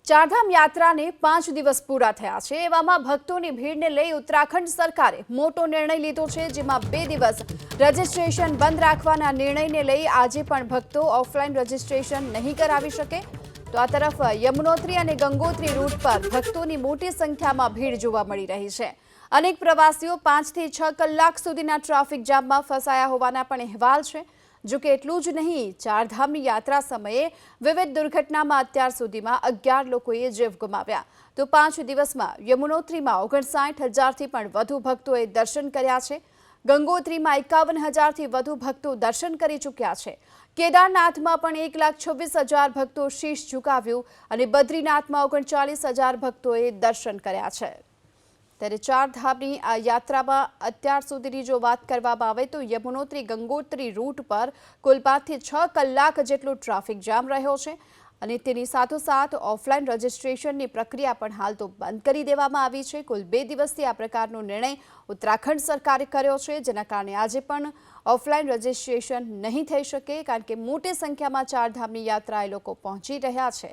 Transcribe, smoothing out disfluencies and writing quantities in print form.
ચારધામ યાત્રાને 5 દિવસ પૂરા થયા છે। એવામાં ભક્તોની ભીડને લઈ ઉત્તરાખંડ સરકારે મોટો નિર્ણય લીધો છે, જેમાં 2 દિવસ રજીસ્ટ્રેશન બંધ રાખવાના નિર્ણયને લઈ આજે પણ ભક્તો ઓફલાઈન રજીસ્ટ્રેશન નહીં કરાવી શકે। તો આ તરફ યમુનોત્રી અને ગંગોત્રી રૂટ પર ભક્તોની મોટી સંખ્યામાં ભીડ જોવા મળી રહી છે। અનેક પ્રવાસીઓ 5 થી 6 કલાક સુધીના ટ્રાફિક જામમાં ફસાયા હોવાના પણ અહેવાલ છે। જો કે એટલું જ નહીં, ચારધામની યાત્રા સમયે વિવિધ દુર્ઘટનામાં અત્યાર સુધીમાં 11 લોકોએ જીવ ગુમાવ્યા। તો 5 દિવસમાં યમુનોત્રીમાં 59,000થી પણ વધુ ભક્તોએ દર્શન કર્યા છે। ગંગોત્રીમાં 51,000થી વધુ ભક્તો દર્શન કરી ચૂક્યા છે। કેદારનાથમાં પણ 1,26,000 ભક્તો શીશ ઝુકાવ્યું અને બદ્રીનાથમાં 39,000 ભક્તોએ દર્શન કર્યા છે। ત્યારે ચારધામની આ યાત્રામાં અત્યાર સુધીની જો વાત કરવામાં આવે તો યમુનોત્રી ગંગોત્રી રૂટ પર કુલ 5 થી 6 કલાક જેટલો ટ્રાફિક જામ રહ્યો છે અને તેની સાથોસાથ ઓફલાઈન રજીસ્ટ્રેશનની પ્રક્રિયા પણ હાલ તો બંધ કરી દેવામાં આવી છે। કુલ 2 દિવસથી આ પ્રકારનો નિર્ણય ઉત્તરાખંડ સરકારે કર્યો છે, જેના કારણે આજે પણ ઓફલાઈન રજીસ્ટ્રેશન નહીં થઈ શકે, કારણ કે મોટી સંખ્યામાં ચારધામની યાત્રાએ લોકો પહોંચી રહ્યા છે।